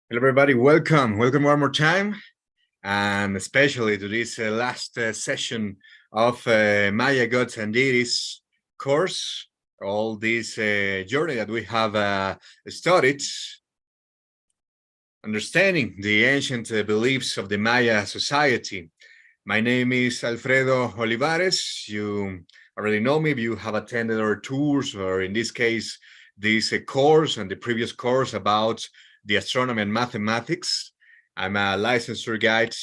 Hello, everybody. Welcome. Welcome one more time, and especially to this last session of Maya Gods and Deities course. All this journey that we have studied, understanding the ancient beliefs of the Maya society. My name is Alfredo Olivares. You already know me if you have attended our tours, or in this case, this course and the previous course about the astronomy and mathematics. I'm a licensed tour guide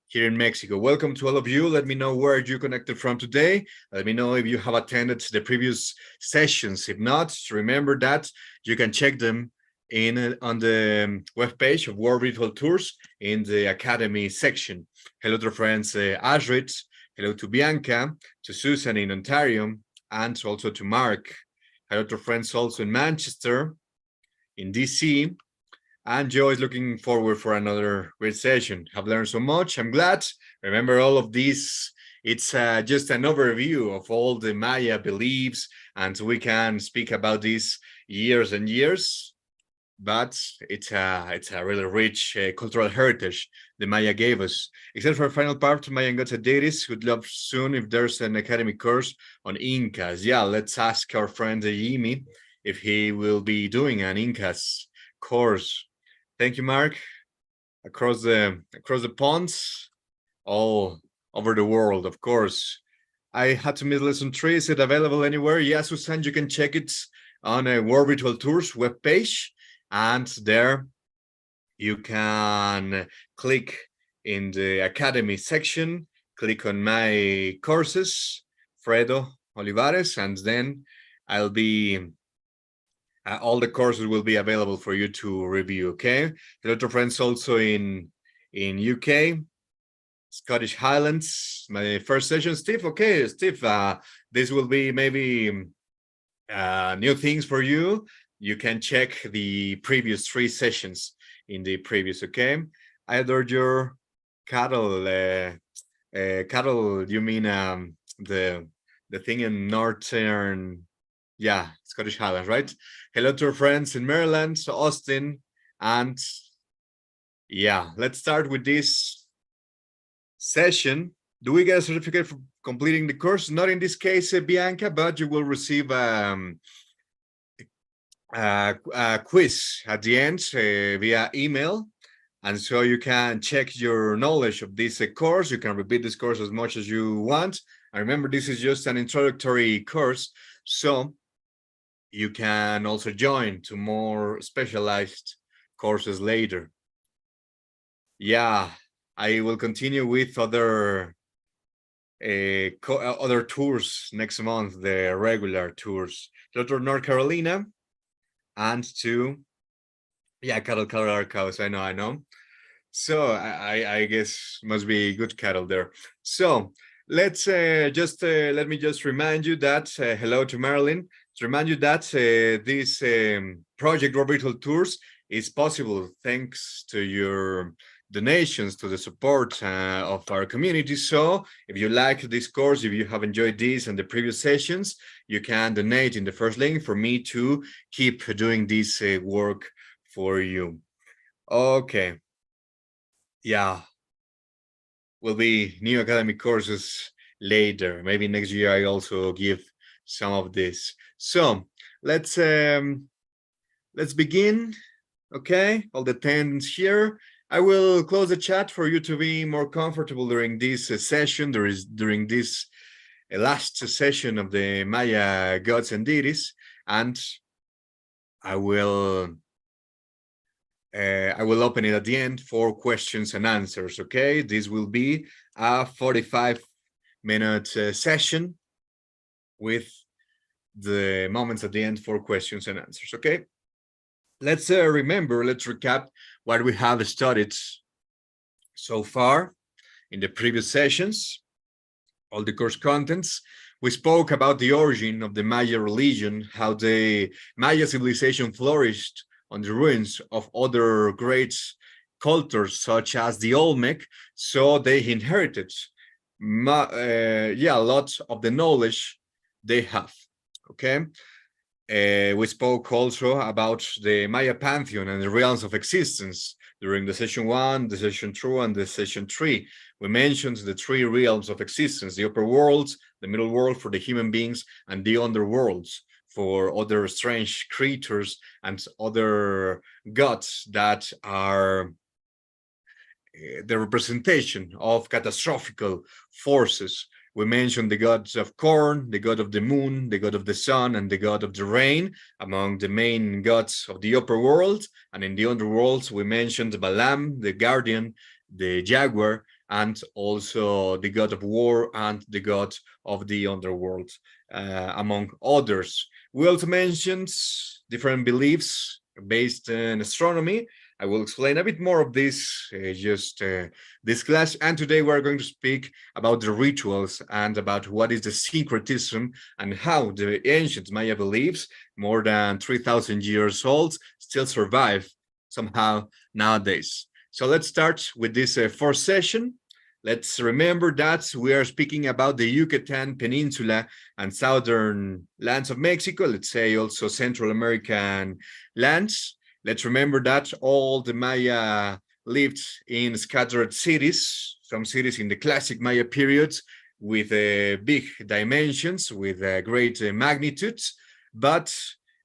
here in Mexico. Welcome to all of you. Let me know where you connected from today. Let me know if you have attended the previous sessions. If not, remember that you can check them in on the webpage of World Virtual Tours in the Academy section. Hello to friends Ashrit, hello to Bianca, to Susan in Ontario, and also to Mark. Hello to friends also in Manchester, in DC, and Joe is looking forward for another great session. I've learned so much. I'm glad. Remember all of this. It's just an overview of all the Maya beliefs, and we can speak about this years and years. But it's a really rich cultural heritage the Maya gave us. Except for the final part, Maya Gods and Deities, would love soon if there's an academic course on Incas. Yeah, let's ask our friend Jimmy if he will be doing an Incas course. Thank you, Mark. Across the ponds, all over the world, of course. I had to miss lesson 3. Is it available anywhere? Yes, Susan, you can check it on a World Virtual Tours webpage, and there you can click in the Academy section, click on my courses, Fredo Olivares, and then I'll be all the courses will be available for you to review. Okay, hello to friends also in UK, Scottish Highlands. My first session, Steve. Okay, Steve, this will be maybe new things for you. You can check the previous 3 sessions in the previous. Okay, I adored your cattle. Cattle. You mean the thing in northern? Yeah, Scottish Highlands, right? Hello to our friends in Maryland, so Austin, and yeah, let's start with this session. Do we get a certificate for completing the course? Not in this case, Bianca, but you will receive a quiz at the end via email. And so you can check your knowledge of this course. You can repeat this course as much as you want. And remember, this is just an introductory course. So you can also join to more specialized courses later. Yeah, I will continue with other tours next month, the regular tours. To North Carolina and to cattle cows. I know. So I guess must be good cattle there. So let's let me just remind you that hello to Marilyn. To remind you that this project Orbital Tours is possible thanks to your donations, to the support of our community. So if you like this course, if you have enjoyed this and the previous sessions, you can donate in the first link for me to keep doing this work for you. Okay. Yeah, will be new academic courses later. Maybe next year I also give some of this. So let's begin. Okay, all the attendants here. I will close the chat for you to be more comfortable during this session. During this last session of the Maya Gods and Deities, and I will open it at the end for questions and answers. Okay, this will be a 45-minute session with the moments at the end for questions and answers. Okay, let's recap what we have studied so far in the previous sessions, all the course contents. We spoke about the origin of the Maya religion, how the Maya civilization flourished on the ruins of other great cultures such as the Olmec, so they inherited a lot of the knowledge they have. Okay, we spoke also about the Maya pantheon and the realms of existence, During the session 1, the session 2, and the session 3, we mentioned the three realms of existence: the upper worlds, the middle world for the human beings, and the underworlds for other strange creatures and other gods that are the representation of catastrophical forces. We mentioned the gods of corn, the god of the moon, the god of the sun, and the god of the rain among the main gods of the upper world. And in the underworlds, we mentioned Balaam, the guardian, the jaguar, and also the god of war and the god of the underworld, among others. We also mentioned different beliefs based in astronomy. I will explain a bit more of this this class. And today we're going to speak about the rituals and about what is the syncretism and how the ancient Maya beliefs, more than 3,000 years old, still survive somehow nowadays. So let's start with this first session. Let's remember that we are speaking about the Yucatan Peninsula and southern lands of Mexico, let's say also Central American lands. Let's remember that all the Maya lived in scattered cities, some cities in the classic Maya periods with big dimensions, with great magnitudes. But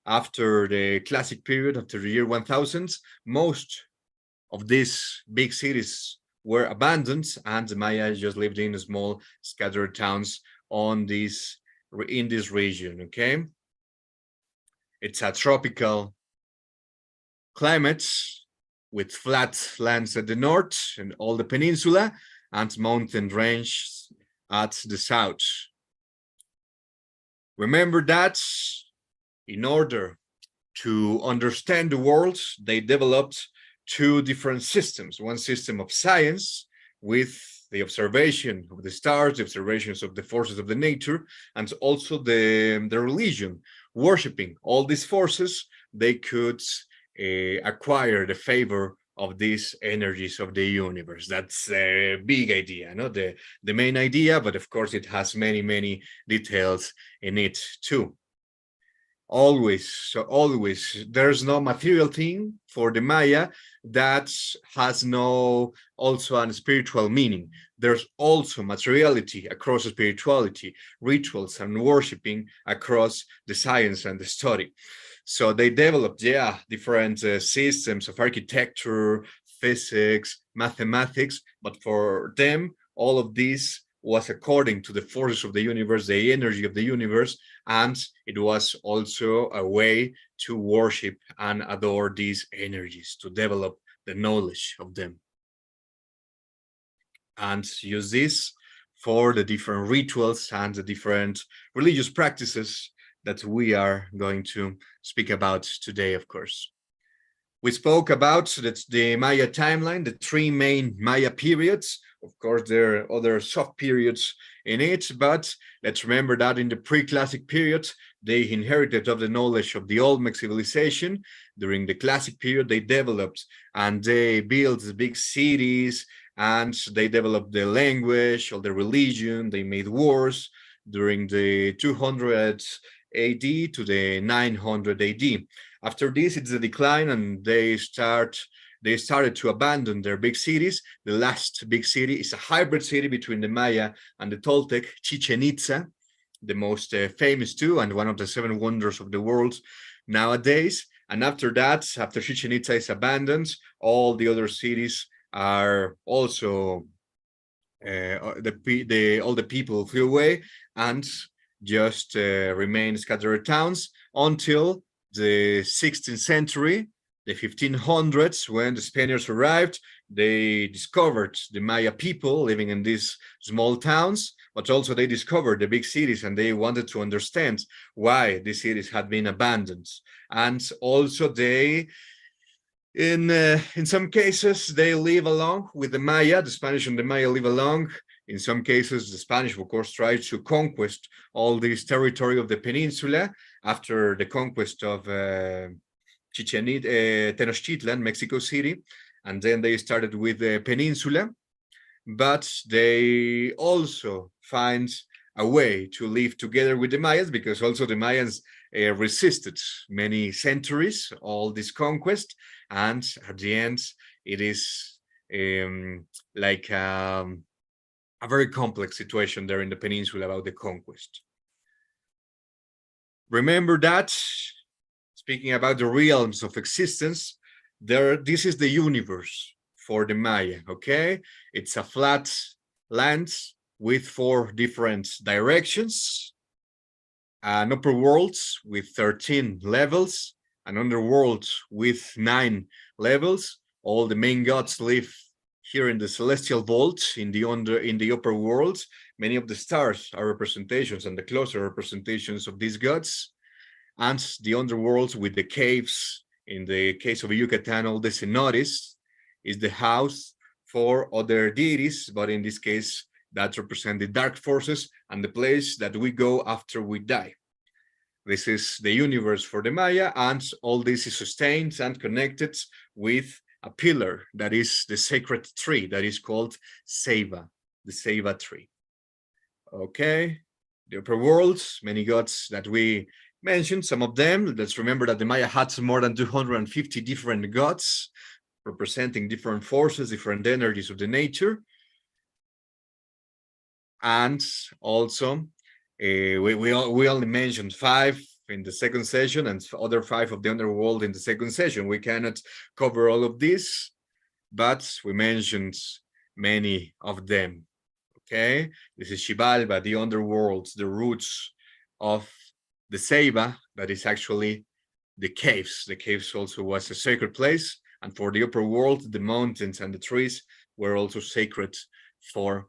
after the classic period, after the year 1000, most of these big cities were abandoned, and the Maya just lived in small scattered towns in this region. Okay, it's a tropical climates with flat lands at the north and all the peninsula and mountain ranges at the south. Remember that in order to understand the world, they developed two different systems. One system of science with the observation of the stars, the observations of the forces of the nature, and also the religion, worshiping all these forces. They could acquire the favor of these energies of the universe. That's a big idea, no? The main idea, but of course it has many details in it too. Always, there's no material thing for the Maya that has no also a spiritual meaning. There's also materiality across spirituality, rituals and worshiping across the science and the study. So they developed, different systems of architecture, physics, mathematics, but for them, all of this was according to the forces of the universe, the energy of the universe, and it was also a way to worship and adore these energies, to develop the knowledge of them, and use this for the different rituals and the different religious practices that we are going to speak about today, of course. We spoke about the Maya timeline, the three main Maya periods. Of course, there are other soft periods in it, but let's remember that in the pre-classic period, they inherited of the knowledge of the Olmec civilization. During the classic period, they developed and they built big cities, and they developed the language or the religion. They made wars during the 200 AD to the 900 AD. After this, it's a decline, and they started to abandon their big cities. The last big city is a hybrid city between the Maya and the Toltec, Chichen Itza, the most famous too, and one of the seven wonders of the world nowadays. And after that, after Chichen Itza is abandoned, all the other cities are also all the people flew away and just remain scattered towns until the 16th century, the 1500s, when the Spaniards arrived. They discovered the Maya people living in these small towns, but also they discovered the big cities, and they wanted to understand why these cities had been abandoned. And also they, in some cases, they live along with the Maya. The Spanish and the Maya live along. In some cases, the Spanish, of course, tried to conquest all this territory of the peninsula after the conquest of Tenochtitlan, Mexico City, and then they started with the peninsula. But they also find a way to live together with the Mayas, because also the Mayans resisted many centuries all this conquest, and at the end it is like a very complex situation there in the peninsula about the conquest. Remember that, speaking about the realms of existence, this is the universe for the Maya, okay? It's a flat land with 4 different directions, an upper world with 13 levels, an underworld with 9 levels. All the main gods live here in the celestial vault in the upper world. Many of the stars are representations and the closer representations of these gods. And the underworld with the caves. In the case of Yucatan, all the cenotes is the house for other deities, but in this case, that represent the dark forces and the place that we go after we die. This is the universe for the Maya, and all this is sustained and connected with a pillar that is the sacred tree that is called Seva, the Seva tree. Okay, the upper worlds, many gods that we mentioned, some of them. Let's remember that the Maya had more than 250 different gods representing different forces, different energies of the nature. And also, we only mentioned 5 in the second session and other 5 of the underworld in the second session. We cannot cover all of this, but we mentioned many of them. Okay, this is Xibalba, the underworld, the roots of the Ceiba, that is actually the caves. The caves also was a sacred place, and for the upper world, the mountains and the trees were also sacred for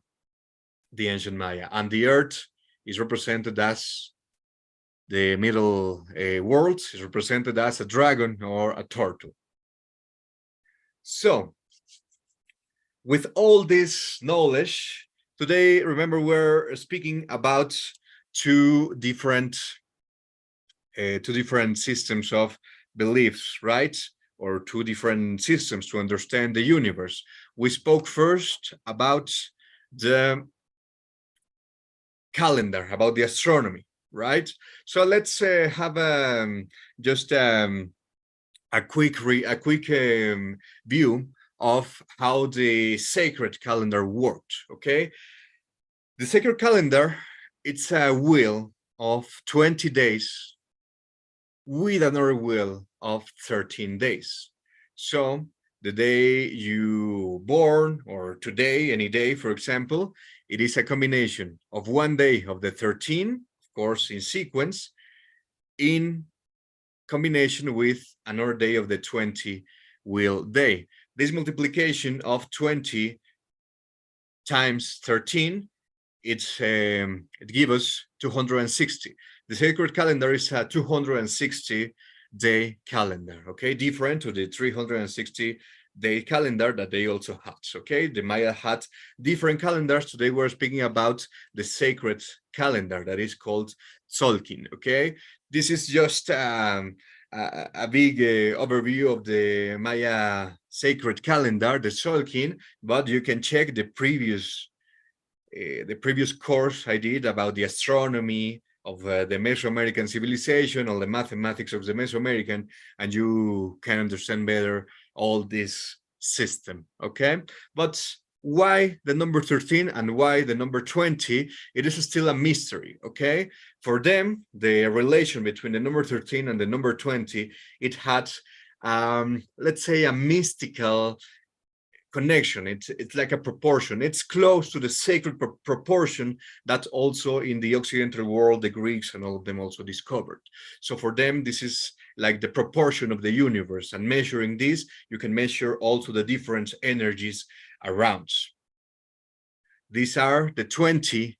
the ancient Maya. And the earth is represented as the middle world, is represented as a dragon or a turtle. So, with all this knowledge, today, remember, we're speaking about two different systems of beliefs, right? Or 2 different systems to understand the universe. We spoke first about the calendar, about the astronomy, right? So let's have just a quick view of how the sacred calendar worked. Okay, the sacred calendar, it's a wheel of 20 days with another wheel of 13 days. So the day you born, or today, any day, for example, it is a combination of one day of the 13, of course, in sequence, in combination with another day of the 20 wheel day. This multiplication of 20 times 13, it gives us 260. The sacred calendar is a 260-day calendar, okay? Different to the 360-day calendar that they also had, okay? The Maya had different calendars. Today we're speaking about the sacred calendar that is called Tzolkin, okay? This is just a big overview of the Maya sacred calendar, the Tzolkin, but you can check the previous course I did about the astronomy of the Mesoamerican civilization, all the mathematics of the Mesoamerican, and you can understand better all this system, okay? But why the number 13 and why the number 20? It is still a mystery, okay? For them, the relation between the number 13 and the number 20, it had, let's say, a mystical connection. It's like a proportion. It's close to the sacred proportion that also in the Occidental world, the Greeks and all of them also discovered. So for them, this is like the proportion of the universe. And measuring this, you can measure also the different energies around. These are the 20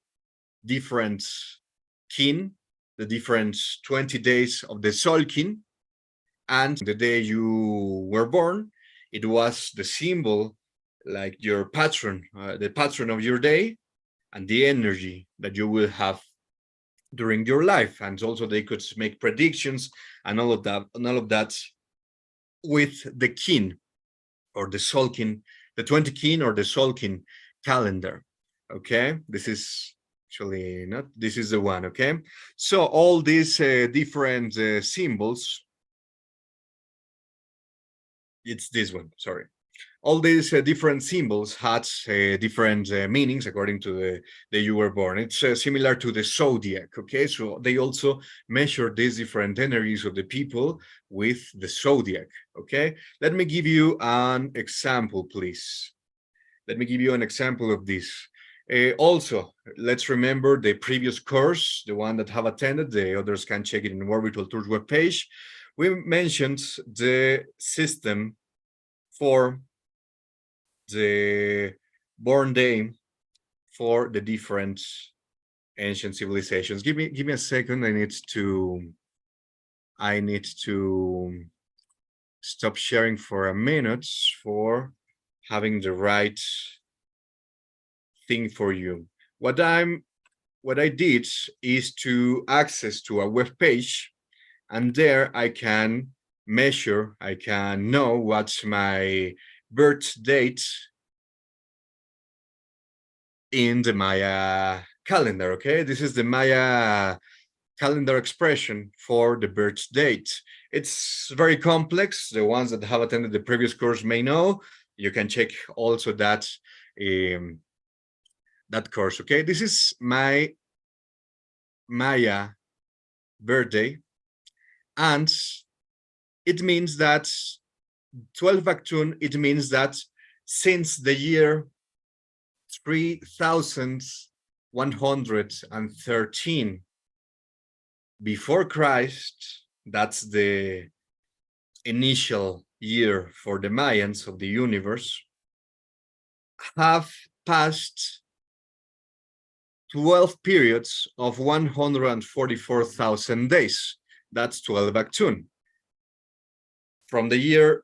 different kin, the different 20 days of the Solkin. And the day you were born, it was the symbol, like your patron, the patron of your day, and the energy that you will have during your life. And also they could make predictions and all of that with the kin or the Solkin, the 20 kin or the Solkin calendar. Okay, this is actually not, this is the one. Okay, so all these different symbols, it's this one, sorry. all these different symbols had different meanings according to the day you were born. It's similar to the zodiac, okay? So they also measure these different energies of the people with the zodiac, okay? Let me give you an example, please. Let me give you an example of this. Also, let's remember the previous course, the one that have attended, the others can check it in the World Virtual Tours webpage. We mentioned the system for the born day for the different ancient civilizations. Give me a second. I need to stop sharing for a minute for having the right thing for you. What I did is to access to a web page, and there I can measure, I can know what's my birth date in the Maya calendar, okay? This is the Maya calendar expression for the birth date. It's very complex. The ones that have attended the previous course may know. You can check also that course, okay? This is my Maya birthday, and it means that 12 Actun, it means that since the year 3113 before Christ, that's the initial year for the Mayans of the universe, have passed 12 periods of 144,000 days. That's 12 Actun. From the year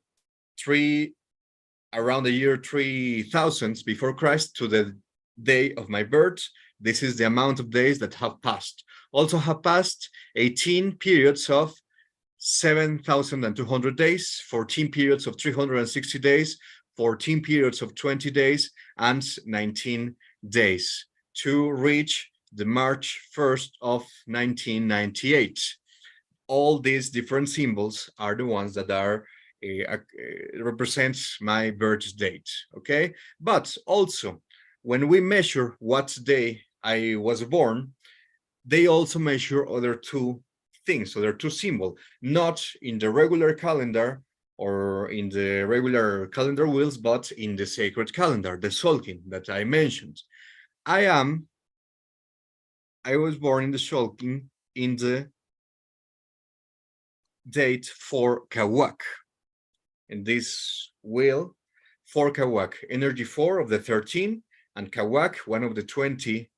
around the year 3000 before Christ to the day of my birth, this is the amount of days that have passed. Also have passed 18 periods of 7,200 days, 14 periods of 360 days, 14 periods of 20 days, and 19 days to reach the March 1st of 1998. All these different symbols are the ones that are represents my birth date, okay? But also, when we measure what day I was born, they also measure other two things, other two symbols, not in the regular calendar or in the regular calendar wheels, but in the sacred calendar, the Solkin that I mentioned. I was born in the Solkin in the date for Kawak. In this wheel, 4 Kawak, energy 4 of the 13, and Kawak, one of the 20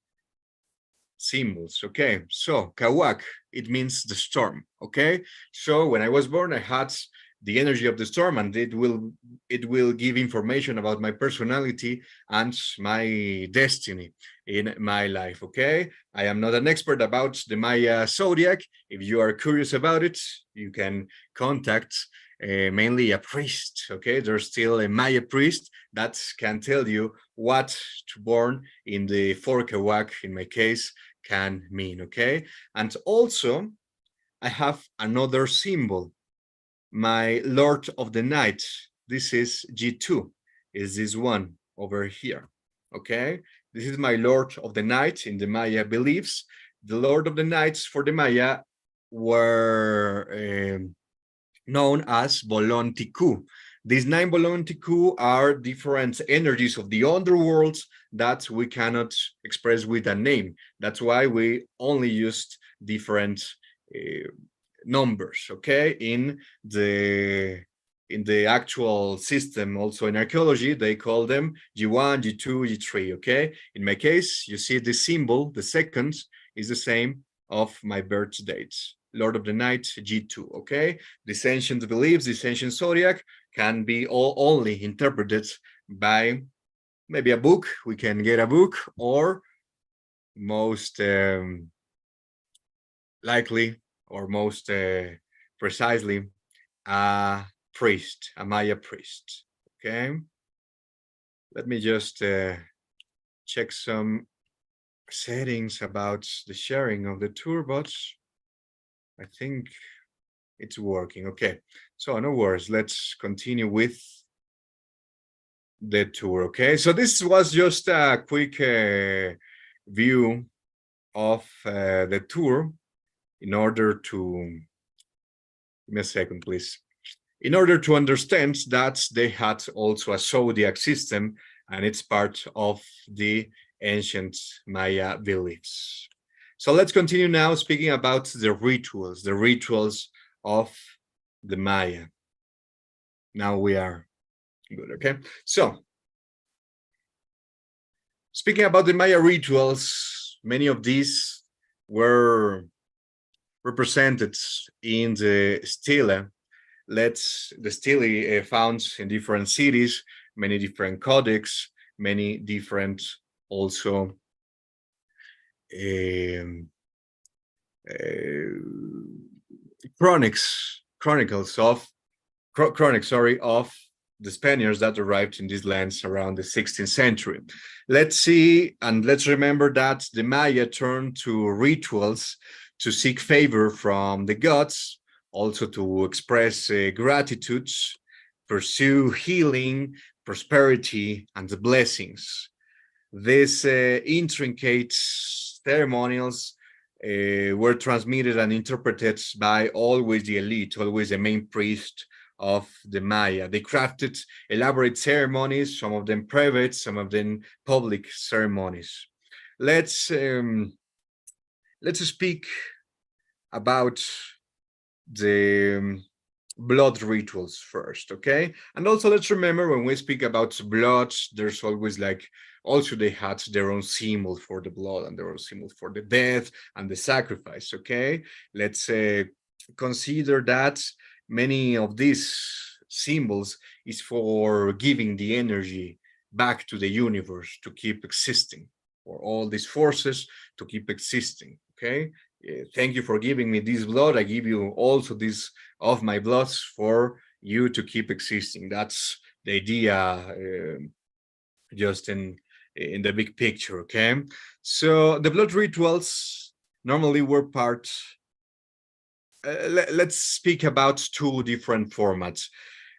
symbols. Okay, so Kawak, it means the storm. Okay, so when I was born, I had the energy of the storm, and it will give information about my personality and my destiny in my life. Okay, I am not an expert about the Maya zodiac. If you are curious about it, you can contact mainly a priest. Okay, there's still a Maya priest that can tell you what to born in the 4 Kawak, in my case, can mean. Okay, and also I have another symbol, my Lord of the Night. This is G2, is this one over here. Okay, this is my Lord of the Night in the Maya beliefs. The Lord of the Nights for the Maya were known as Bolon Tiku. These 9 Bolon Tiku are different energies of the underworld that we cannot express with a name. That's why we only used different numbers, okay? In the actual system, also in archaeology, they call them G1, G2, G3, okay? In my case, you see the symbol, the second, is the same of my birth dates. Lord of the Night, G2, okay? These ancient beliefs, this ancient zodiac can be only interpreted by maybe a book. We can get a book, or most likely, or most precisely, a priest, a Maya priest, okay? Let me just check some settings about the sharing of the tour bots. I think it's working. Okay, so no worries. Let's continue with the tour. Okay, so this was just a quick view of the tour in order to, give me a second, please. In order to understand that they had also a zodiac system, and it's part of the ancient Maya beliefs. So let's continue now speaking about the rituals of the Maya. Now we are good, okay? So, speaking about the Maya rituals, many of these were represented in the stele. The stele found in different cities, many different codex, many different also um, chronicles of chronics, sorry, of the Spaniards that arrived in these lands around the 16th century. Let's see, and let's remember that the Maya turned to rituals to seek favor from the gods, also to express gratitude, pursue healing, prosperity, and the blessings. These intricate ceremonials were transmitted and interpreted by always the elite, always the main priest of the Maya. They crafted elaborate ceremonies, some of them private, some of them public ceremonies. Let's speak about the blood rituals first, okay? And also let's remember when we speak about blood, there's always like also they had their own symbol for the blood and their own symbol for the death and the sacrifice, okay? Let's consider that many of these symbols is for giving the energy back to the universe to keep existing, for all these forces to keep existing, okay? Thank you for giving me this blood. I give you also this of my bloods for you to keep existing. That's the idea, just in the big picture. Okay, so the blood rituals normally were part. Let's speak about two different formats.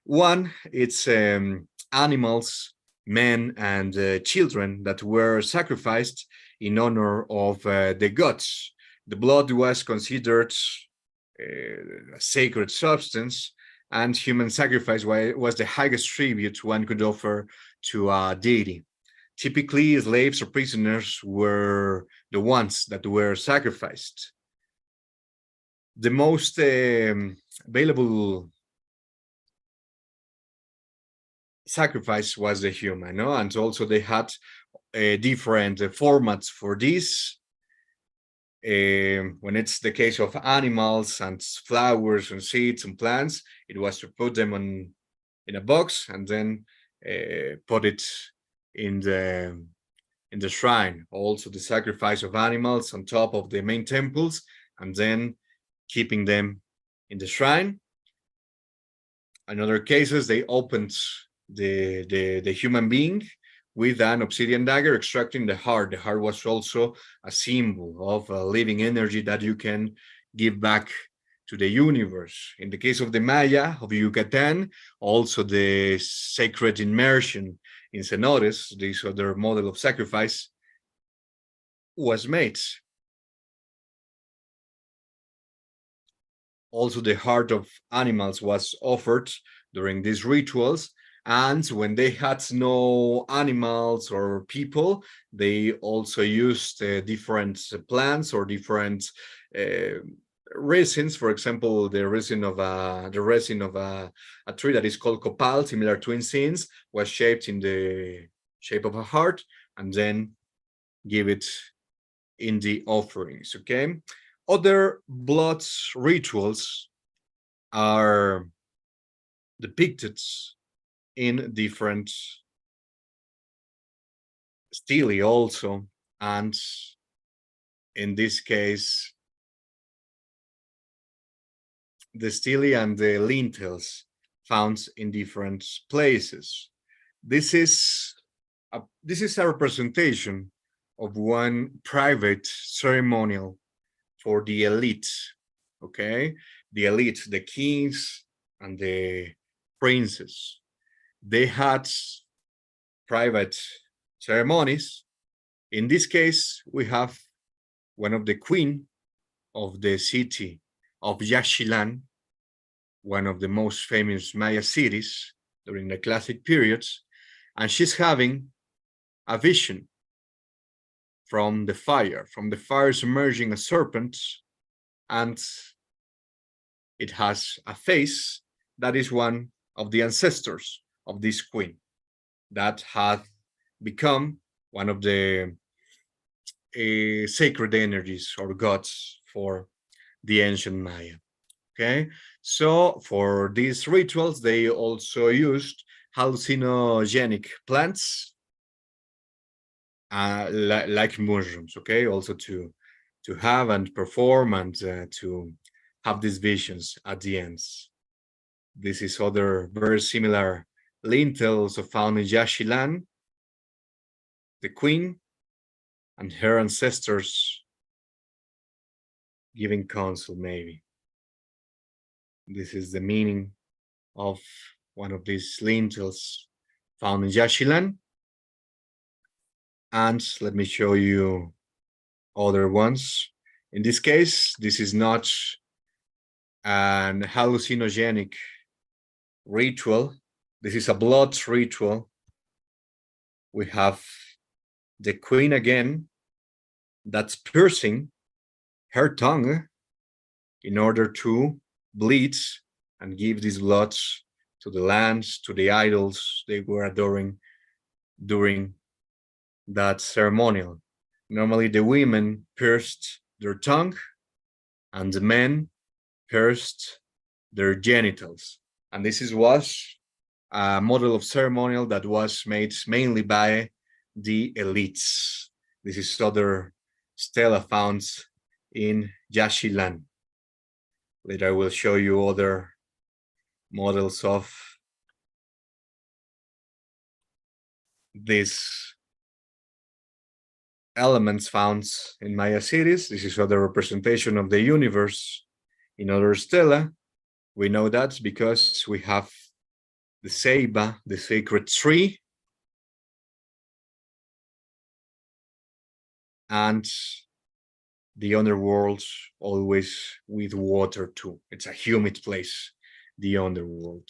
One, it's animals, men, and children that were sacrificed in honor of the gods. The blood was considered a sacred substance, and human sacrifice was the highest tribute one could offer to a deity. Typically, slaves or prisoners were the ones that were sacrificed. The most available sacrifice was the human, no? And also they had different formats for this. When it's the case of animals and flowers and seeds and plants, it was to put them in a box and then put it in the shrine. Also, the sacrifice of animals on top of the main temples, and then keeping them in the shrine. In other cases, they opened the human being with an obsidian dagger, extracting the heart. The heart was also a symbol of a living energy that you can give back to the universe. In the case of the Maya of Yucatan, also the sacred immersion in cenotes, this other model of sacrifice, was made. Also, the heart of animals was offered during these rituals. And when they had no animals or people, they also used different plants or different resins. For example, the resin of a tree that is called copal, similar to incense, was shaped in the shape of a heart, and then give it in the offerings. Okay. Other blood rituals are depicted in different stele also, and in this case, the stele and the lintels found in different places. This is a representation of one private ceremonial for the elite, okay? The elite, the kings and the princes. They had private ceremonies. In this case, we have one of the queen of the city of Yaxchilan, one of the most famous Maya cities during the classic periods, and she's having a vision from the fire emerging a serpent, and it has a face that is one of the ancestors of this queen that had become one of the sacred energies or gods for the ancient Maya. Okay, so for these rituals, they also used hallucinogenic plants, like mushrooms. Okay, also to have and perform and to have these visions at the ends. This is other very similar lintel also found in Yaxchilan. The queen and her ancestors giving counsel, maybe. This is the meaning of one of these lintels found in Yaxchilan. And let me show you other ones. In this case, this is not an hallucinogenic ritual. This is a blood ritual. We have the queen again that's piercing her tongue in order to bleed and give this blood to the lands, to the idols they were adoring during that ceremonial. Normally, the women pierced their tongue and the men pierced their genitals. And this was a model of ceremonial that was made mainly by the elites. This is other stela found in Yaxchilan. Later, I will show you other models of these elements found in Maya cities. This is other representation of the universe in other stela. We know that because we have the ceiba, the sacred tree, and the underworld always with water too. It's a humid place, the underworld.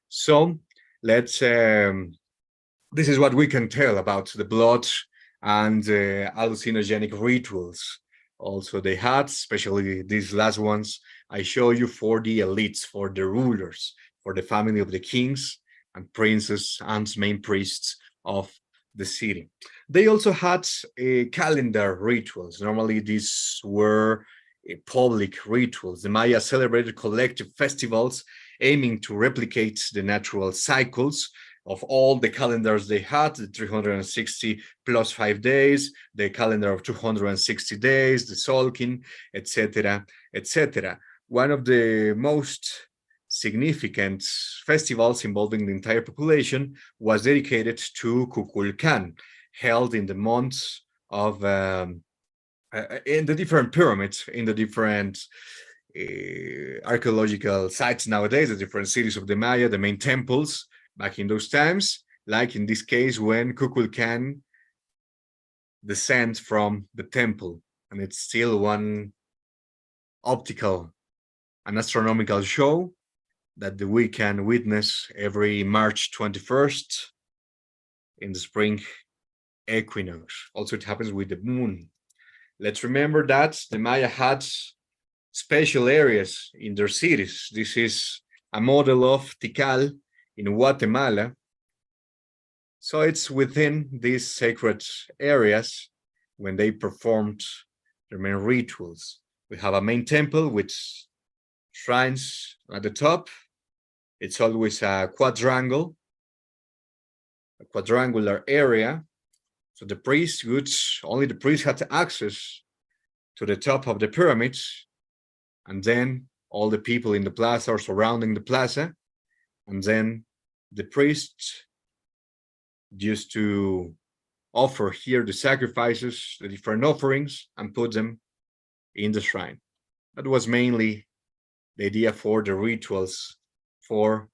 So let's this is what we can tell about the blood and hallucinogenic rituals also they had, especially these last ones I show you for the elites, for the rulers, for the family of the kings and princes and main priests of the city. They also had calendar rituals. Normally these were public rituals. The Maya celebrated collective festivals aiming to replicate the natural cycles of all the calendars they had, the 360 plus 5 days, the calendar of 260 days, the Solkin, etc., etc. One of the most significant festivals involving the entire population was dedicated to Kukulkan, held in the months of in the different pyramids, in the different archaeological sites nowadays, the different cities of the Maya, the main temples back in those times, like in this case when Kukulkan descends from the temple, and it's still one optical and astronomical show that we can witness every March 21st in the spring equinox. Also, it happens with the moon. Let's remember that the Maya had special areas in their cities. This is a model of Tikal in Guatemala. So it's within these sacred areas when they performed their main rituals. We have a main temple with shrines at the top. It's always a quadrangular area. So the priest, only the priest had access to the top of the pyramids, and then all the people in the plaza are surrounding the plaza, and then the priest used to offer here the sacrifices, the different offerings, and put them in the shrine. That was mainly the idea for the rituals for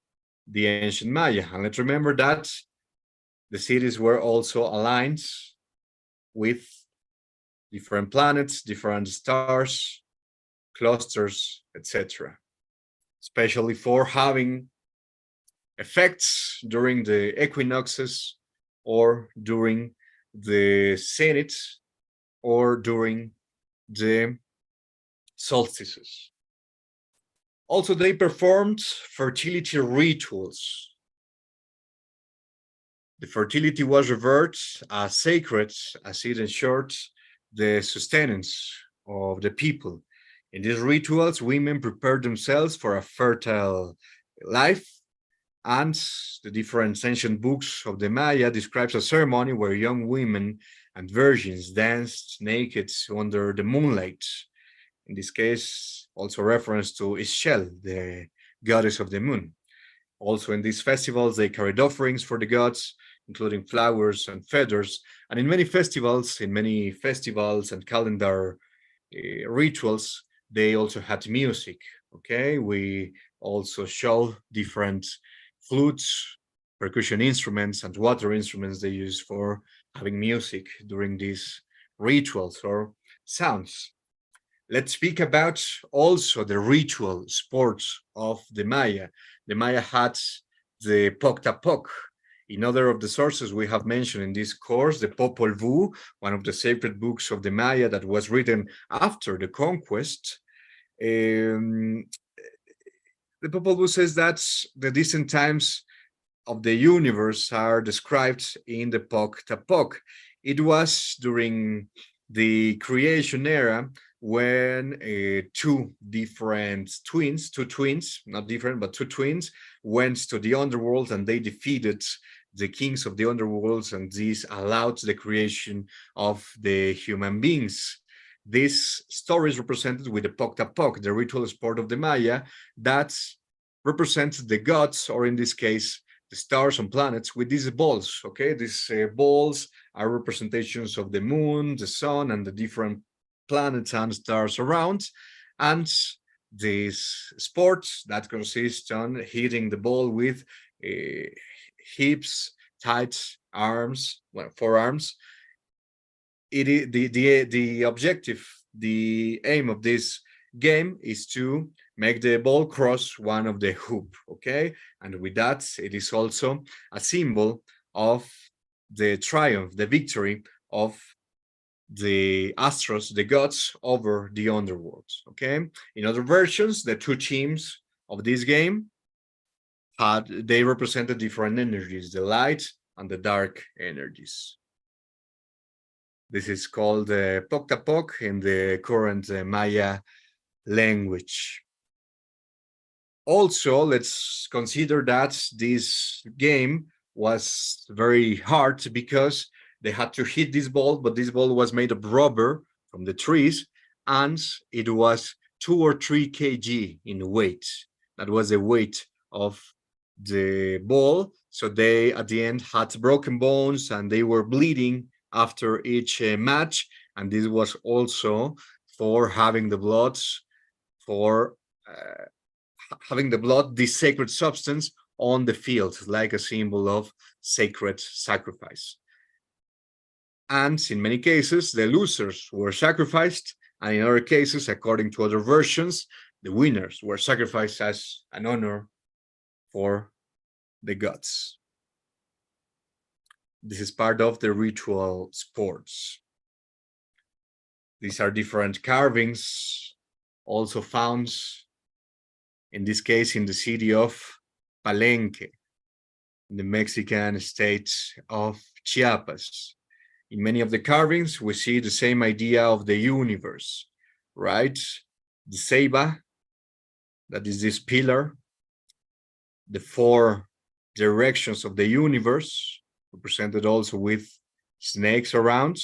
the ancient Maya. And let's remember that The cities were also aligned with different planets, different stars, clusters, etc., especially for having effects during the equinoxes or during the zeniths or during the solstices. Also, they performed fertility rituals. The fertility was revered as sacred as it ensured the sustenance of the people. In these rituals, women prepared themselves for a fertile life, and the different ancient books of the Maya describes a ceremony where young women and virgins danced naked under the moonlight. In this case, also reference to Ixchel, the goddess of the moon. Also, in these festivals, they carried offerings for the gods, including flowers and feathers. And in many festivals and calendar rituals, they also had music. Okay, we also show different flutes, percussion instruments, and water instruments they use for having music during these rituals or sounds. Let's speak about also the ritual sports of the Maya. The Maya had the Poctapoc. In other of the sources we have mentioned in this course, the Popol Vuh, one of the sacred books of the Maya that was written after the conquest. Um, the Popol Vuh says that the distant times of the universe are described in the Poctapoc. It was during the creation era when two twins, not different, but two twins, went to the underworld and they defeated the kings of the underworlds, and this allowed the creation of the human beings. This story is represented with the Poctapoc, the ritual sport of the Maya, that represents the gods, or in this case, the stars and planets, with these balls. Okay, these balls are representations of the moon, the sun, and the different planets and stars around. And this sport that consists on hitting the ball with hips, tights, arms, well, forearms. It is the objective, the aim of this game is to make the ball cross one of the hoop. Okay, and with that, it is also a symbol of the triumph, the victory of the astros, the gods, over the underworld. Okay, in other versions, the two teams of this game they represented different energies, the light and the dark energies. This is called Poctapoc in the current Maya language. Also, let's consider that this game was very hard because they had to hit this ball, but this ball was made of rubber from the trees, and it was 2 or 3 kg in weight. That was the weight of the ball. So they, at the end, had broken bones and they were bleeding after each match. And this was also for having the blood, for having the blood, this sacred substance, on the field, like a symbol of sacred sacrifice. And in many cases, the losers were sacrificed, and in other cases, according to other versions, the winners were sacrificed as an honor for the gods. This is part of the ritual sports. These are different carvings, also found, in this case, in the city of Palenque, in the Mexican state of Chiapas. In many of the carvings, we see the same idea of the universe, right? The ceiba, that is this pillar, the 4 directions of the universe, represented also with snakes around.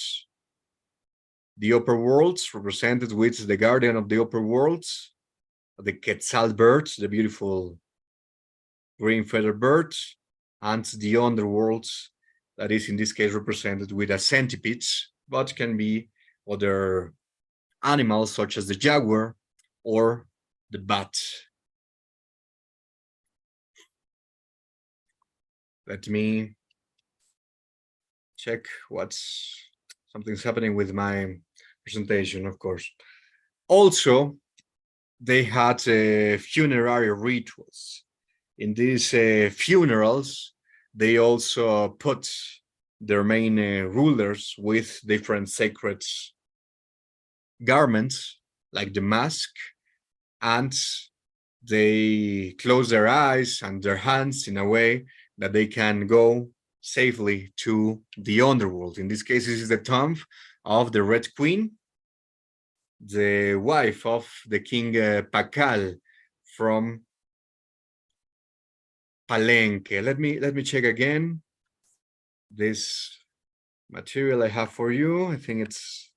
The upper worlds, represented with the guardian of the upper worlds, the quetzal bird, the beautiful green feathered bird, and the underworlds, that is in this case represented with a centipede, but can be other animals such as the jaguar or the bat. Let me check something's happening with my presentation, of course. Also, they had funerary rituals. In these funerals, they also put their main rulers with different sacred garments, like the mask, and they close their eyes and their hands in a way that they can go safely to the underworld. In this case, this is the tomb of the Red Queen, the wife of the king Pakal from Palenque. Let me check again this material I have for you. I think it's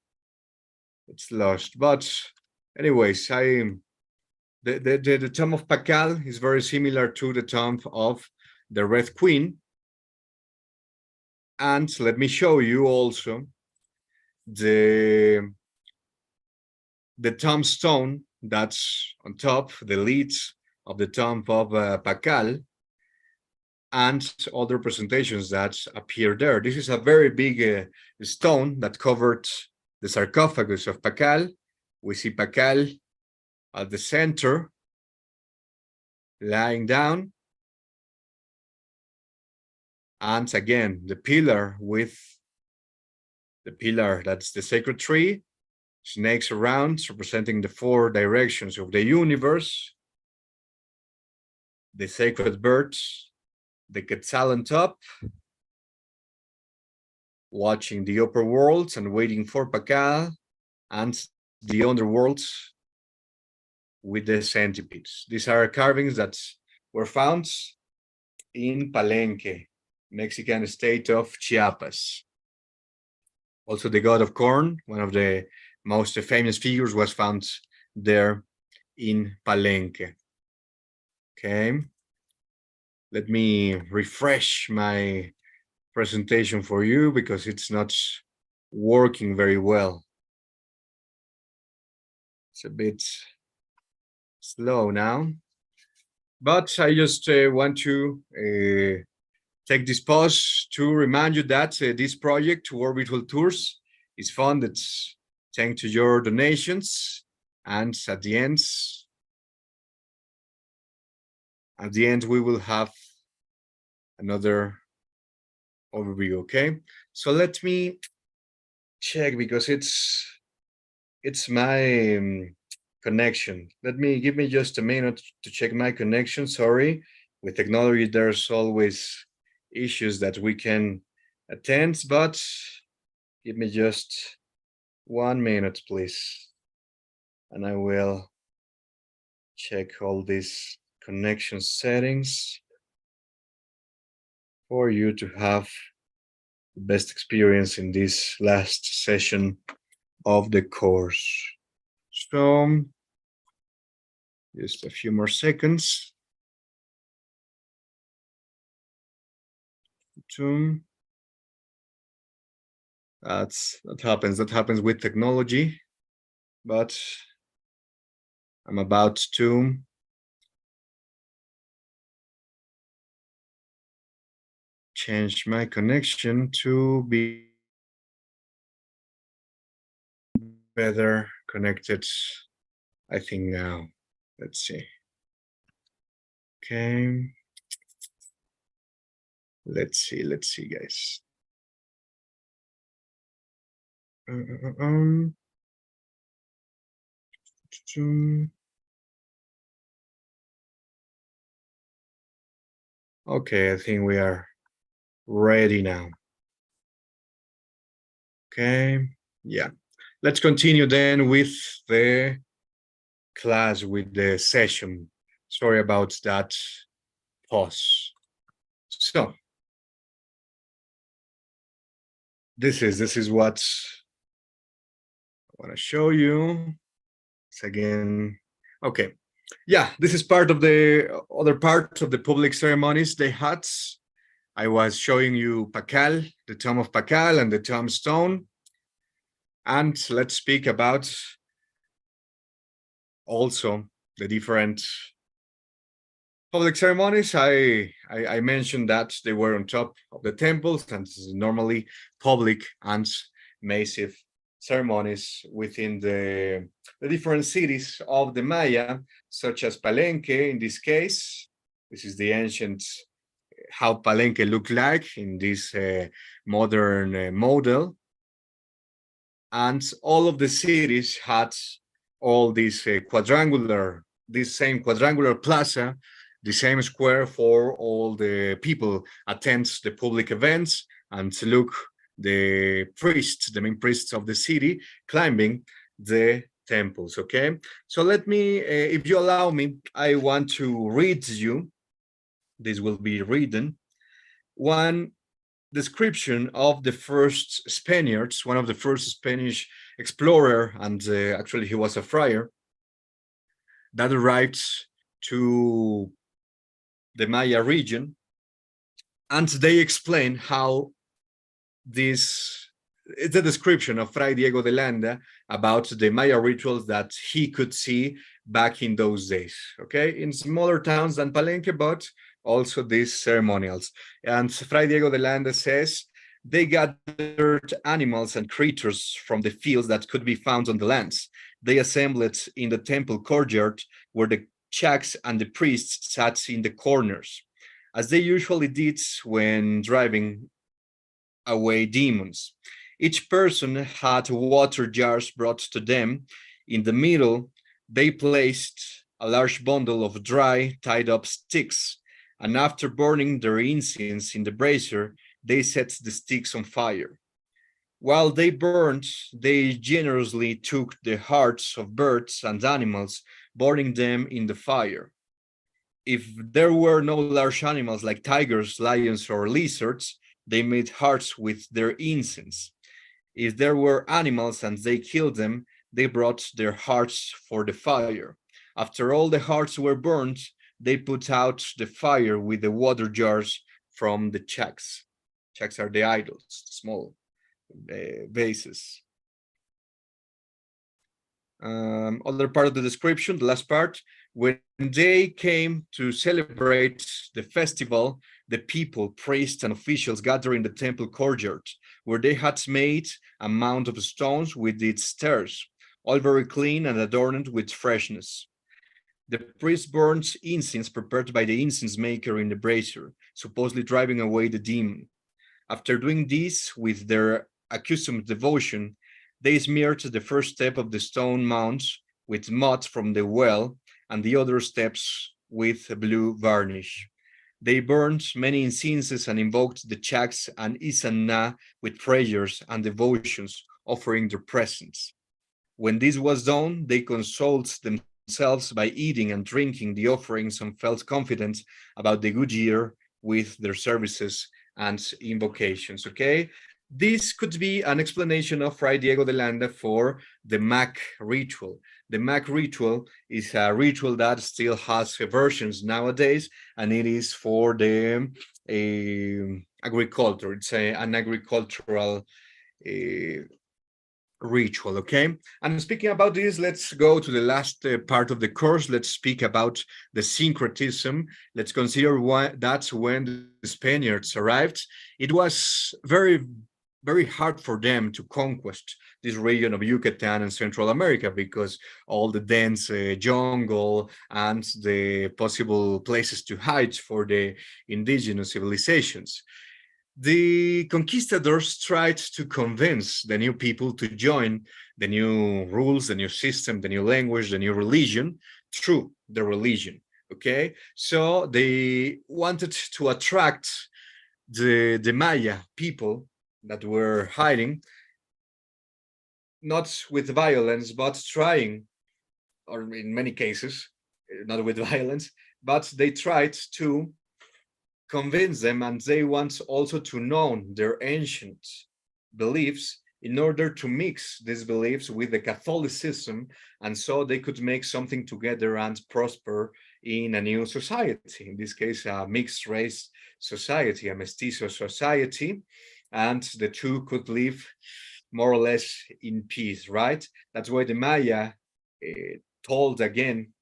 lost, but anyways, the tomb of Pakal is very similar to the tomb of the Red Queen. And let me show you also the tombstone that's on top, the lids of the tomb of Pakal, and other presentations that appear there. This is a very big stone that covered the sarcophagus of Pakal. We see Pakal at the center, lying down. And again, the pillar that's the sacred tree, snakes around, representing the 4 directions of the universe, the sacred birds, the Quetzal on top, watching the upper worlds and waiting for Pakal, and the underworlds with the centipedes. These are carvings that were found in Palenque, Mexican state of Chiapas. Also, the god of corn, one of the most famous figures, was found there in Palenque. Okay. Let me refresh my presentation for you because it's not working very well. It's a bit slow now. But I just want to take this pause to remind you that this project, World Virtual Tours, is funded thanks to your donations. And at the end, we will have another overview, okay? So let me check because it's my connection. Give me just a minute to check my connection. Sorry, with technology, there's always issues that we can attend, but give me just 1 minute, please. And I will check all these connection settings for you to have the best experience in this last session of the course. So, just a few more seconds. That happens with technology, but I'm about to change my connection to be better connected. I think now, let's see. Okay. Let's see, guys. Okay, I think we are ready now. Okay, yeah. Let's continue then with the class, with the session. Sorry about that pause. So, this is what I want to show you. It's again, okay. Yeah, this is part of the other part of the public ceremonies they had. I was showing you Pakal, the tomb of Pakal and the tombstone. And let's speak about also the different Public ceremonies, I mentioned that they were on top of the temples, and normally public and massive ceremonies within the different cities of the Maya, such as Palenque in this case. This is the ancient, how Palenque looked like in this modern model. And all of the cities had all these this same quadrangular plaza, the same square for all the people attend the public events and to look the priests, the main priests of the city, climbing the temples. Okay, so let me, if you allow me, I want to read you. This will be written one description of the first Spaniards, one of the first Spanish explorer, and actually he was a friar that arrived to the Maya region, and they explain how this it's a description of Fray Diego de Landa about the Maya rituals that he could see back in those days, okay, in smaller towns than Palenque, but also these ceremonials. And Fray Diego de Landa says they gathered animals and creatures from the fields that could be found on the lands. They assembled in the temple courtyard where the chaks and the priests sat in the corners, as they usually did when driving away demons. Each person had water jars brought to them. In the middle, they placed a large bundle of dry, tied up sticks, and after burning their incense in the brazier, they set the sticks on fire. While they burned, they generously took the hearts of birds and animals, burning them in the fire. If there were no large animals like tigers, lions, or lizards, they made hearts with their incense. If there were animals and they killed them, they brought their hearts for the fire. After all the hearts were burned, they put out the fire with the water jars from the chaks. Chaks are the idols, small vases. Other part of the description, the last part, when they came to celebrate the festival, the people, priests, and officials gathered in the temple courtyard, where they had made a mound of stones with its stairs, all very clean and adorned with freshness. The priest burned incense prepared by the incense maker in the brazier, supposedly driving away the demon. After doing this with their accustomed devotion, they smeared the first step of the stone mound with mud from the well and the other steps with blue varnish. They burned many incenses and invoked the Chaks and Isanna with prayers and devotions, offering their presents. When this was done, they consoled themselves by eating and drinking the offerings and felt confident about the good year with their services and invocations. Okay, this could be an explanation of Fray Diego de Landa for the Mac ritual. The Mac ritual is a ritual that still has versions nowadays, and it is for the agriculture. It's an agricultural ritual. Okay, and speaking about this, let's go to the last part of the course. Let's speak about the syncretism. Let's consider why that's when the Spaniards arrived. It was very hard for them to conquest this region of Yucatan and Central America because all the dense jungle and the possible places to hide for the indigenous civilizations. The conquistadors tried to convince the new people to join the new rules, the new system, the new language, the new religion through the religion. Okay, so they wanted to attract the Maya people that were hiding, not with violence, but trying, or in many cases, not with violence, but they tried to convince them, and they want also to know their ancient beliefs in order to mix these beliefs with the Catholicism, and so they could make something together and prosper in a new society. In this case, a mixed race society, a mestizo society, and the two could live more or less in peace, right? That's why the Maya told again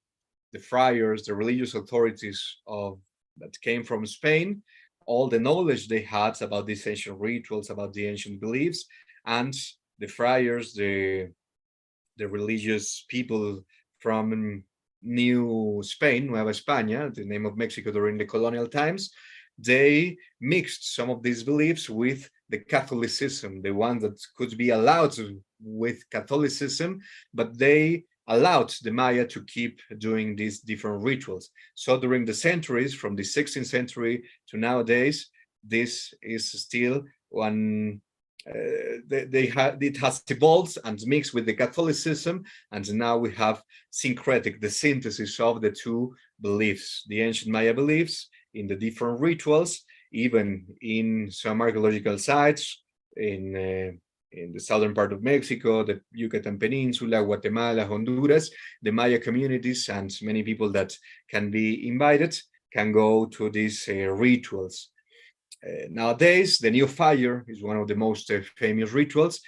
the friars, the religious authorities that came from Spain, all the knowledge they had about these ancient rituals, about the ancient beliefs, and the friars, the religious people from New Spain, Nueva España, the name of Mexico during the colonial times, they mixed some of these beliefs with the Catholicism, the one that could be allowed with Catholicism, but they allowed the Maya to keep doing these different rituals. So during the centuries, from the 16th century to nowadays, this is still one it has evolved and mixed with the Catholicism, and now we have syncretic, the synthesis of the two beliefs, the ancient Maya beliefs in the different rituals, even in some archaeological sites in the southern part of Mexico, the Yucatan Peninsula, Guatemala, Honduras, the Maya communities, and many people that can be invited can go to these rituals. Nowadays, the new fire is one of the most famous rituals.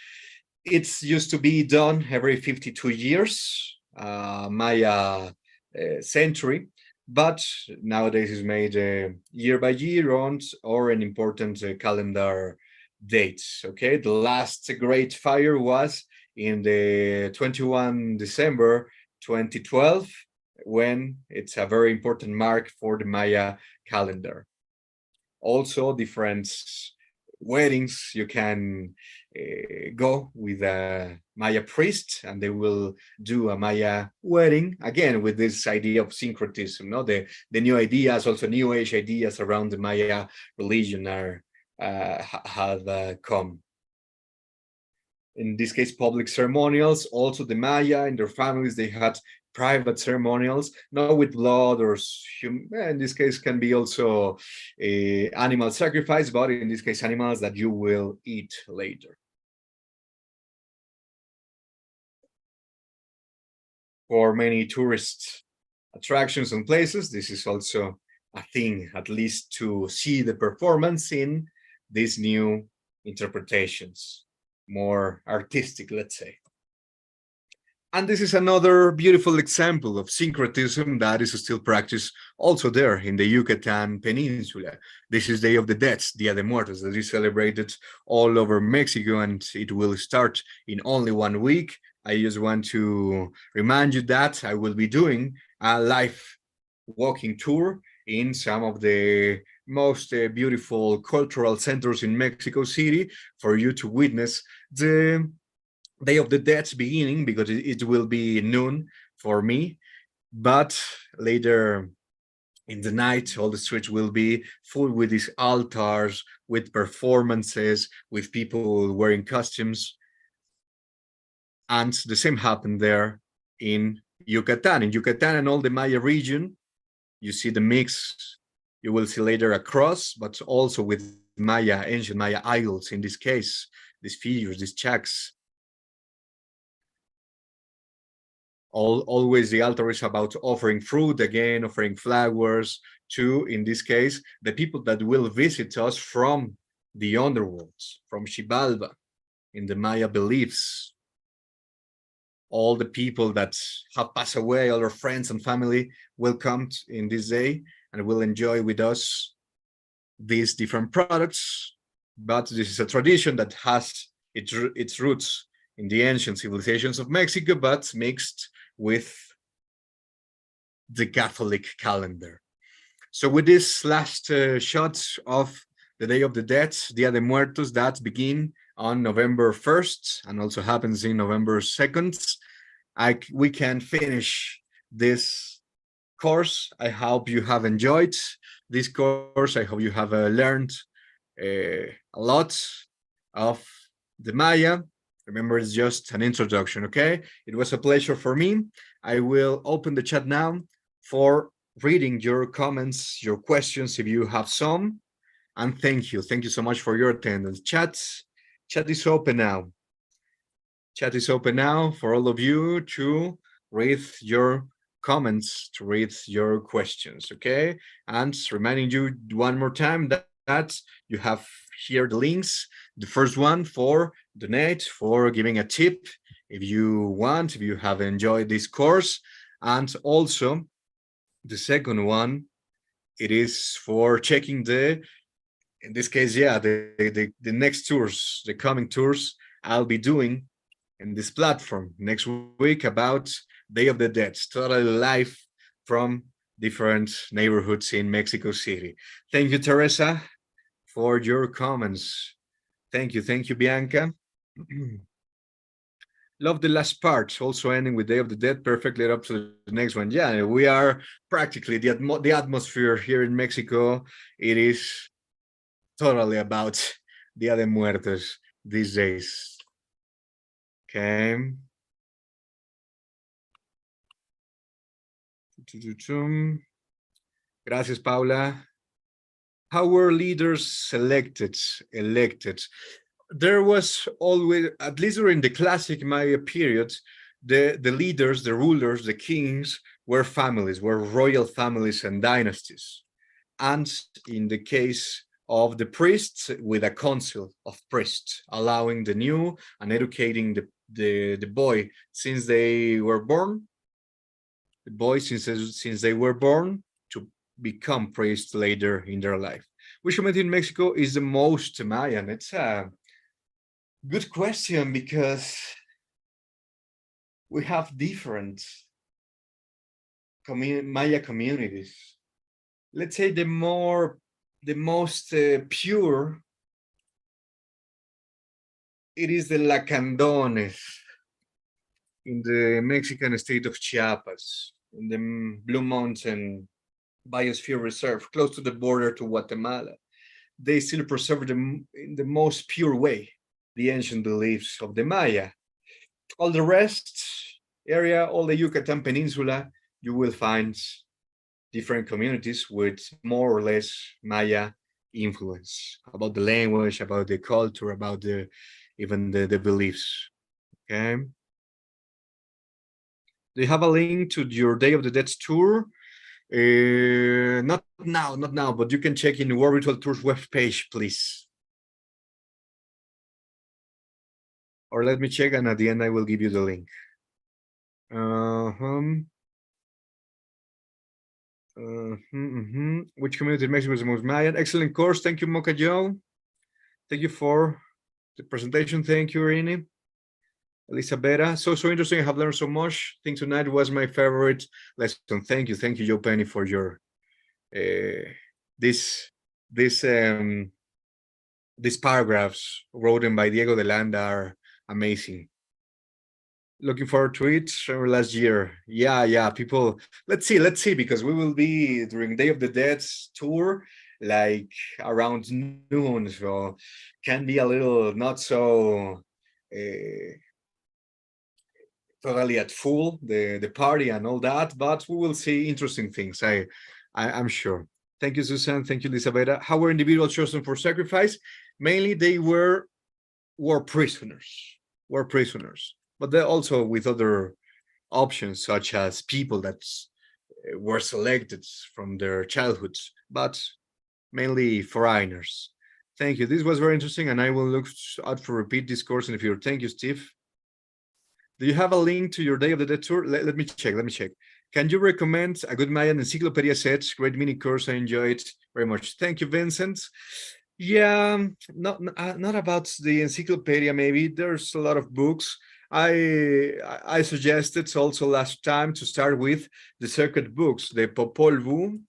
It's used to be done every 52 years, Maya century, but nowadays is made year by year or an important calendar date. Okay, the last great fire was in the 21 December 2012, when it's a very important mark for the Maya calendar. Also, different weddings, you can go with a Maya priest and they will do a Maya wedding, again with this idea of syncretism. No, the new ideas, also new age ideas around the Maya religion are have come. In this case, public ceremonials. Also, the Maya and their families, they had private ceremonials, not with blood or in this case can be also a animal sacrifice, but in this case animals that you will eat later. For many tourist attractions and places, this is also a thing, at least to see the performance in these new interpretations, more artistic, let's say. And this is another beautiful example of syncretism that is still practiced also there in the Yucatan Peninsula. This is Day of the Dead, Dia de Muertos, that is celebrated all over Mexico, and it will start in only 1 week. I just want to remind you that I will be doing a live walking tour in some of the most beautiful cultural centers in Mexico City for you to witness the Day of the Dead's beginning, because it will be noon for me, but later in the night, all the streets will be full with these altars, with performances, with people wearing costumes. And the same happened there in Yucatan. In Yucatan and all the Maya region, you see the mix. You will see later a cross, but also with Maya, ancient Maya idols, in this case, these figures, these checks. Always the altar is about offering fruit, again, offering flowers to, in this case, the people that will visit us from the underworlds, from Xibalba, in the Maya beliefs. All the people that have passed away, all our friends and family will come in this day and will enjoy with us these different products. But this is a tradition that has its roots in the ancient civilizations of Mexico, but mixed with the Catholic calendar. So with this last shot of the Day of the Dead, Dia de Muertos, that begin on November 1st and also happens in November 2nd, we can finish this course. I hope you have enjoyed this course. I hope you have learned a lot of the Maya. Remember, it's just an introduction, okay? It was a pleasure for me. I will open the chat now for reading your comments, your questions, if you have some. And thank you. Thank you so much for your attendance. Chat is open now. Chat is open now for all of you to read your comments, to read your questions, okay? And reminding you one more time that you have here the links. The first one for donate, for giving a tip if you want, if you have enjoyed this course, and also The second one, it is for checking in this case, yeah, the next tours, the coming tours I'll be doing in this platform next week about Day of the Dead, totally live from different neighborhoods in Mexico City. Thank you, Teresa, for your comments. Thank you, Bianca. Love the last part, also ending with Day of the Dead, perfect lead up to the next one. Yeah, we are practically the atmosphere here in Mexico. It is totally about Dia de Muertos these days. Okay. Gracias, Paula. How were leaders selected, elected? There was always, at least during the classic Maya period, the leaders, the rulers, the kings were families, were royal families and dynasties. And in the case of the priests, with a council of priests, allowing the new and educating the boy since they were born, the boys since they were born to become priests later in their life. Which community in Mexico is the most Mayan? It's a good question because we have different Maya communities. Let's say the most pure, it is the Lacandones in the Mexican state of Chiapas, in the Blue Mountain Biosphere Reserve, close to the border to Guatemala. They still preserve them in the most pure way, the ancient beliefs of the Maya. All the rest area, all the Yucatan Peninsula, you will find different communities with more or less Maya influence about the language, about the culture, about the even the beliefs. Okay. Do you have a link to your Day of the Dead tour? Not now, but you can check in the World Ritual Tours webpage, please. Or let me check, and at the end I will give you the link. Which community in Mexico is the most Mayan? Excellent course. Thank you, Mocha Joe. Thank you for the presentation. Thank you, Irini. Elisabetta. So interesting. I have learned so much. I think tonight was my favorite lesson. Thank you, Joe Penny, for your this this these paragraphs written by Diego de Landa are amazing. Looking forward to it. Last year, yeah. People, let's see, because we will be during Day of the Dead tour, like around noon, so can be a little not so totally at full the party and all that, but we will see interesting things. I'm sure. Thank you, Susan. Thank you, Elisabetta. How were individuals chosen for sacrifice? Mainly, they were prisoners, but they also with other options such as people that were selected from their childhoods, but mainly foreigners. Thank you. This was very interesting, and I will look out for repeat this course in the future. Thank you, Steve. Do you have a link to your Day of the Dead tour? Let me check. Can you recommend a good Mayan encyclopedia set? Great mini course. I enjoyed very much. Thank you, Vincent. Yeah, not about the encyclopedia. Maybe there's a lot of books. I suggested also last time to start with the circuit books, the Popol Vuh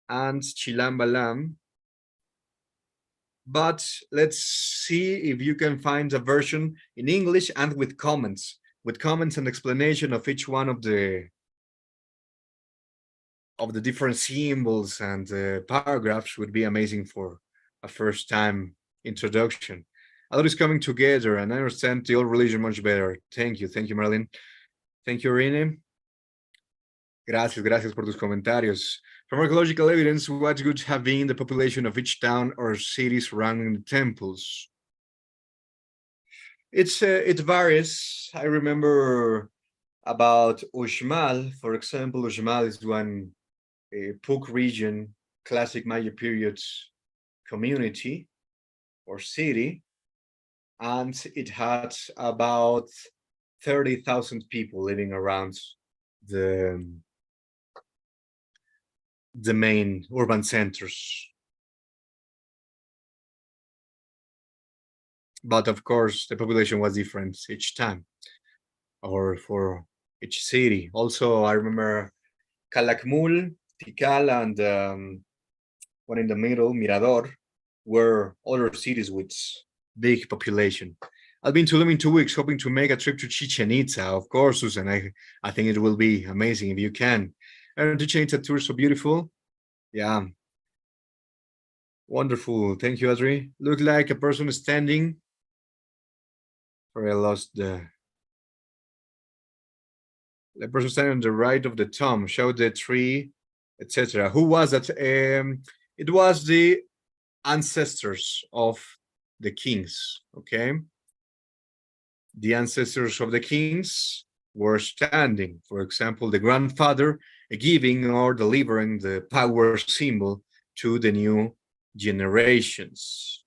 and Chilambalam. But let's see if you can find a version in English and with comments and explanation of each one of the different symbols and paragraphs would be amazing for a first time introduction. A lot is coming together, and I understand the old religion much better. Thank you, Marilyn. Thank you, Irene. Gracias por tus comentarios. From archaeological evidence, what would have been the population of each town or city surrounding the temples? It varies. I remember about Uxmal, for example. Uxmal is one Puc region, classic Maya periods community or city, and it had about 30,000 people living around the main urban centers. But of course, the population was different each time, or for each city. Also, I remember Calakmul, Tikal, and one in the middle, Mirador, were other cities with big population. I've been to them in 2 weeks, hoping to make a trip to Chichen Itza. Of course, Susan, I think it will be amazing if you can. And Chichen Itza tour is so beautiful. Yeah, wonderful. Thank you, Adri. Look like a person standing. Sorry, I lost the person standing on the right of the tomb. Show the tree, etc. Who was that? It was the ancestors of the kings. Okay, the ancestors of the kings were standing. For example, the grandfather giving or delivering the power symbol to the new generations.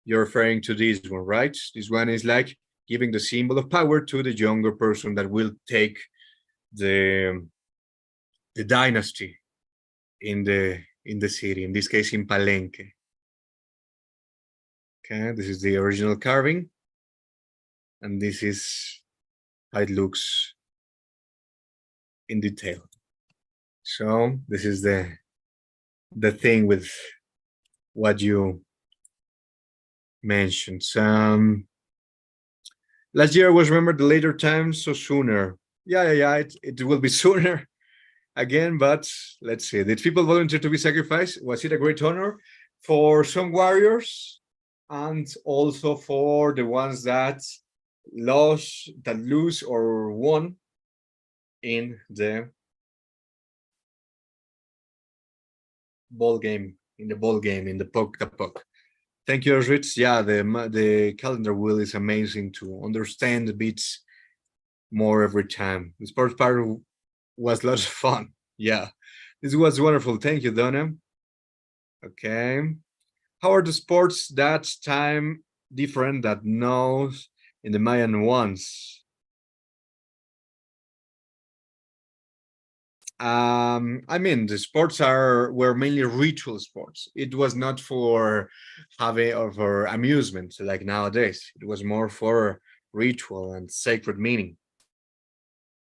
You're referring to this one, right? This one is like giving the symbol of power to the younger person that will take the dynasty in the city, in this case in Palenque. Okay, this is the original carving, and this is how it looks in detail. So this is the thing with what you mentioned. Last year was remember the later times, so sooner. Yeah. It will be sooner again, but let's see. Did people volunteer to be sacrificed? Was it a great honor for some warriors and also for the ones that lose or won in the ball game, in the poke the puck. Thank you, Rich. Yeah, the calendar wheel is amazing to understand the beats more every time. The sports part was lots of fun. Yeah, this was wonderful. Thank you, Donna. Okay, how are the sports that time different that knows in the Mayan ones? I mean, the sports were mainly ritual sports. It was not for having or for amusement like nowadays. It was more for ritual and sacred meaning.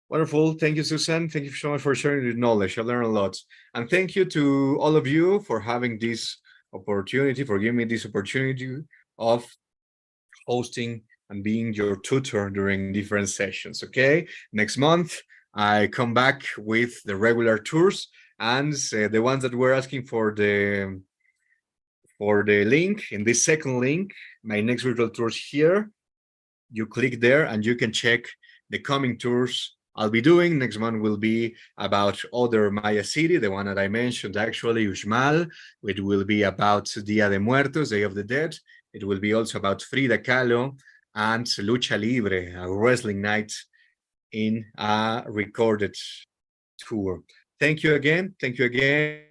Wonderful. Thank you, Susan. Thank you so much for sharing your knowledge. I learned a lot. And thank you to all of you for having this opportunity, for giving me this opportunity of hosting and being your tutor during different sessions. Okay. Next month, I come back with the regular tours and the ones that were asking for the link in this second link, my next virtual tours here. You click there and you can check the coming tours I'll be doing. Next month will be about other Maya city, the one that I mentioned actually, Uxmal. It will be about Dia de Muertos, Day of the Dead. It will be also about Frida Kahlo and Lucha Libre, a wrestling night in a recorded tour. Thank you again. Thank you again.